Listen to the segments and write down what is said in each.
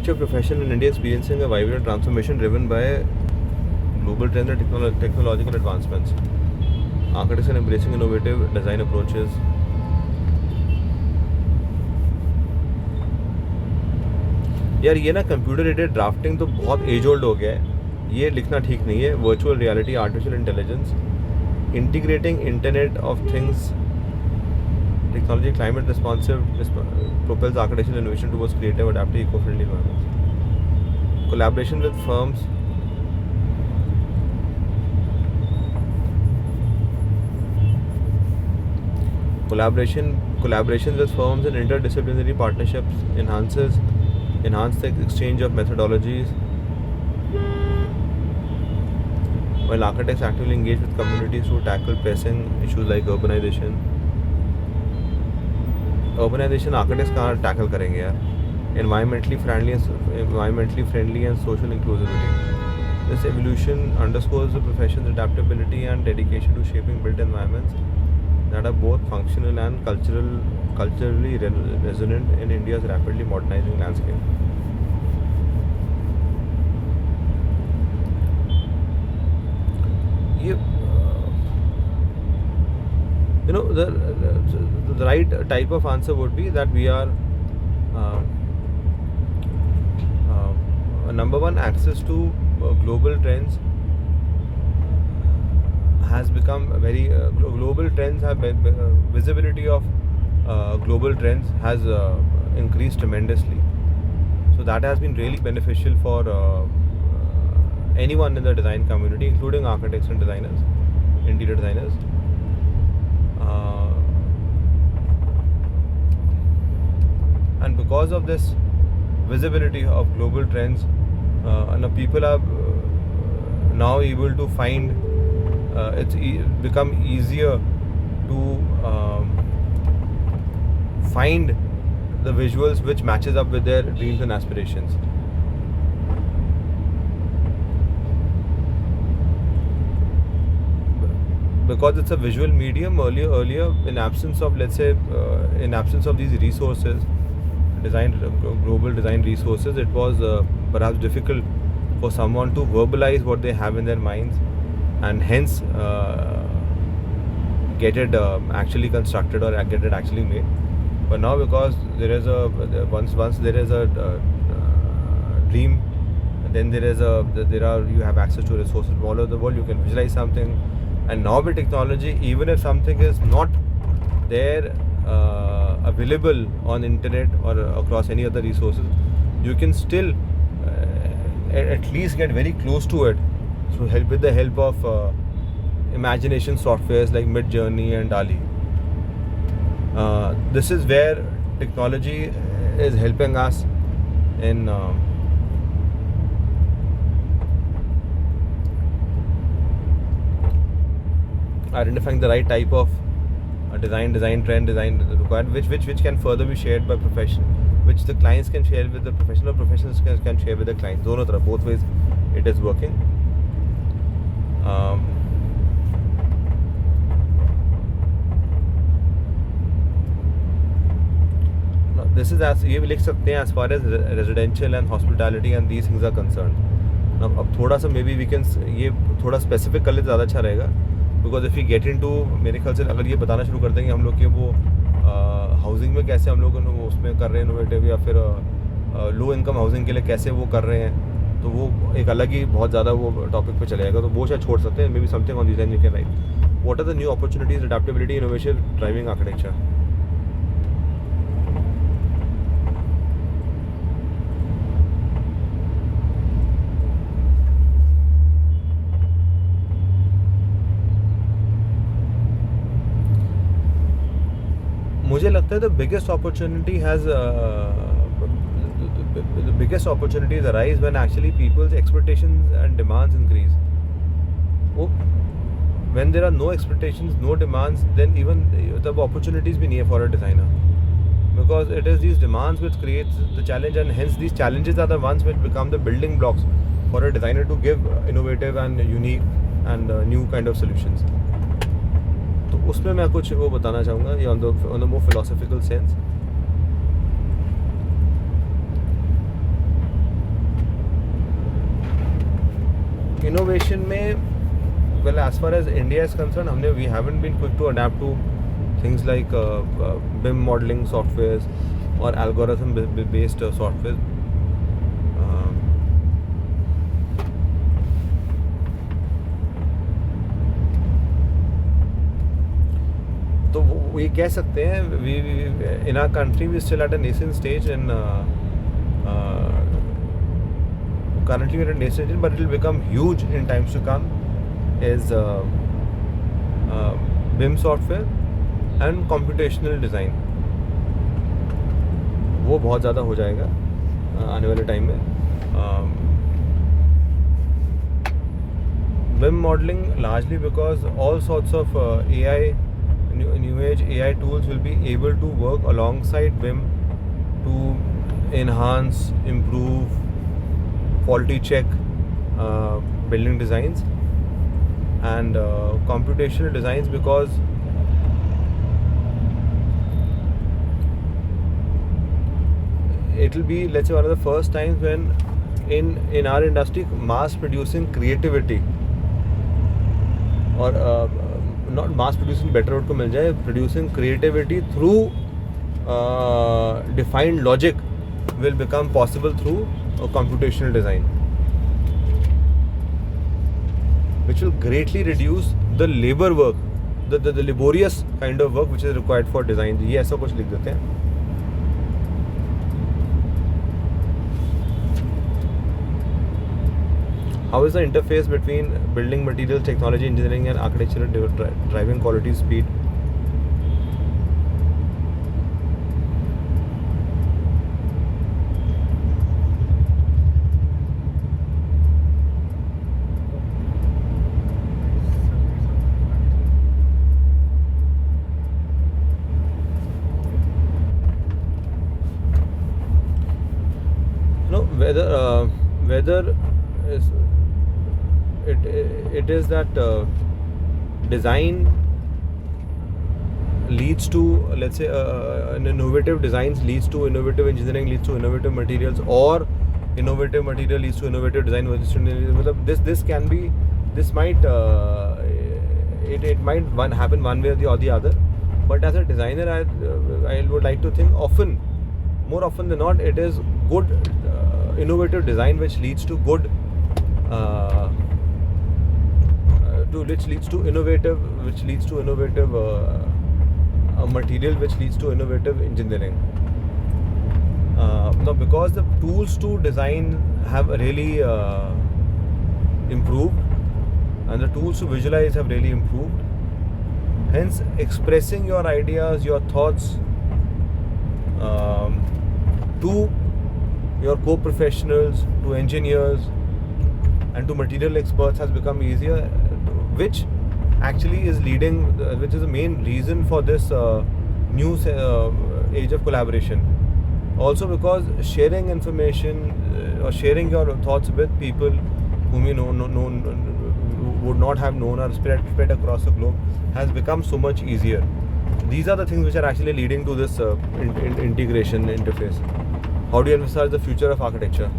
architecture profession in India experiencing a vibrant transformation driven by global trends and technological advancements. Architects are embracing innovative design approaches. यार ये ना computer aided drafting तो बहुत as old हो गया है, ये लिखना ठीक नहीं है. Virtual reality, artificial intelligence, integrating internet of things technology, climate responsive propels architectural innovation towards creative, adaptive, eco-friendly environments. Collaboration with firms collaboration with firms and interdisciplinary partnerships enhance the exchange of methodologies, while architects actively engage with communities to tackle pressing issues like urbanization. Architects कहाँ tackle करेंगे यार? environmentally friendly and social inclusivity. This evolution underscores the profession's adaptability and dedication to shaping built environments that are both functional and culturally resonant in India's rapidly modernizing landscape. The right type of answer would be that we are number one, access to global trends has become very global trends have visibility of global trends has increased tremendously. So that has been really beneficial for anyone in the design community, including architects and designers, interior designers. And because of this visibility of global trends, people are now able to find it's become easier to find the visuals which matches up with their dreams and aspirations. Because it's a visual medium, earlier in absence of, let's say, in absence of these resources, global design resources, it was perhaps difficult for someone to verbalize what they have in their minds and hence get it actually constructed or get it actually made. But now, because there is once there is a dream, then you have access to resources from all over the world. You can visualize something, and now with technology, even if something is not there available on internet or across any other resources, you can still at least get very close to it. So with the help of imagination softwares like Midjourney and DALL-E. This is where technology is helping us in identifying the right type of design trend, design required, which can further be shared by profession, which the clients can share with the professional, professionals can share with the clients. दोनों तरह, both ways it is working. This is as ये भी लिख सकते हैं as far as residential and hospitality and these things are concerned. अब थोड़ा सा maybe we can ये थोड़ा specific कर ले तो ज़्यादा अच्छा रहेगा. Because if you get into, मेरे ख्याल से अगर ये बताना शुरू कर देंगे हम लोग कि वो हाउसिंग में कैसे हम लोग उसमें कर रहे हैं इनोवेटिव, या फिर लो इनकम हाउसिंग के लिए कैसे वो कर रहे हैं, तो वो एक अलग ही बहुत ज़्यादा वो टॉपिक पे चलेगा. तो वो शायद छोड़ सकते हैं. Maybe something on design you can write. What are the new opportunities, adaptability, innovation driving architecture? मुझे लगता है the biggest opportunities arise when actually people's expectations and demands increase. When there are no expectations, no demands, then even the opportunities भी नहीं है for a designer, because it is these demands which creates the challenge, and hence these challenges are the ones which become the building blocks for a designer to give innovative and unique and new kind of solutions. तो उसमें मैं कुछ वो बताना चाहूँगा, ये on the more philosophical sense. Innovation में well as far as India is concerned we haven't been quick to adapt to things like BIM modeling softwares or algorithm based software. तो वो ये कह सकते हैं we in our country we still at a nascent stage and currently we're at a nascent stage but it will become huge in times to come is BIM software and computational design. वो बहुत ज़्यादा हो जाएगा आने वाले time में. BIM modeling largely because all sorts of AI, new age AI tools will be able to work alongside BIM to enhance, improve, quality check building designs. And computational designs because it will be, let's say, one of the first times when in our industry mass producing creativity or not mass producing, better word को मिल जाए, producing creativity through defined logic will become possible through computational design, which will greatly reduce the labor work, the laborious kind of work which is required for design. ये ऐसा कुछ लिख देते हैं. How is the interface between building materials, technology, engineering and architecture driving quality, speed? Whether it is that design leads to, let's say, an innovative designs leads to innovative engineering, leads to innovative materials, or innovative material leads to innovative design. This can be, this might it might happen one way or the other. But as a designer, I would like to think more often than not, it is good innovative design which leads to good which leads to innovative material which leads to innovative engineering. Now because the tools to design have really improved and the tools to visualize have really improved, hence expressing your ideas, your thoughts to your co-professionals, to engineers and to material experts has become easier, which actually is leading, which is the main reason for this new age of collaboration. Also because sharing information or sharing your thoughts with people whom you know would not have known or spread across the globe has become so much easier. These are the things which are actually leading to this integration interface. How do you envisage the future of architecture?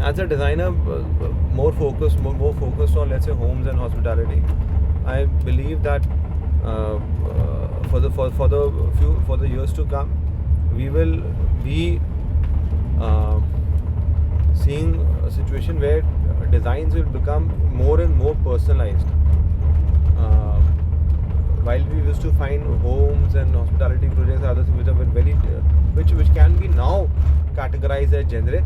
As a designer, more focused on, let's say, homes and hospitality, I believe that for the years to come, we will be seeing a situation where designs will become more and more personalized. While we used to find homes and hospitality projects, others which are very which can be now categorized as generic.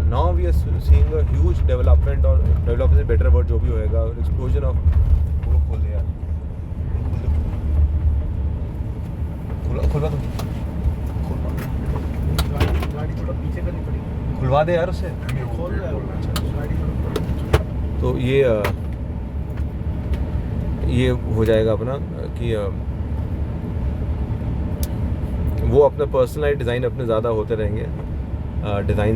Now we are seeing a huge development, or development is a better word, जो भी होएगा, explosion of खोल दे यार, खुलवा दो, गाड़ी थोड़ा पीछे करनी पड़ेगी, खुलवा दे यार उसे, खोल दे यार. तो ये हो जाएगा अपना कि वो अपना पर्सनलाइज्ड डिज़ाइन अपने ज़्यादा होते रहेंगे. डिज़ाइन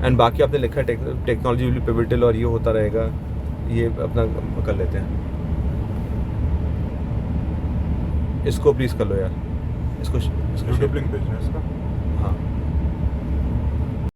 एंड बाकी आपने लिखा है टेक्नोलॉजी विल बी पिवटल और ये होता रहेगा, ये अपना कर लेते हैं। इसको प्लीज़ कर लो यार, इसको यूट्यूब लिंक भेजना है इसका। हाँ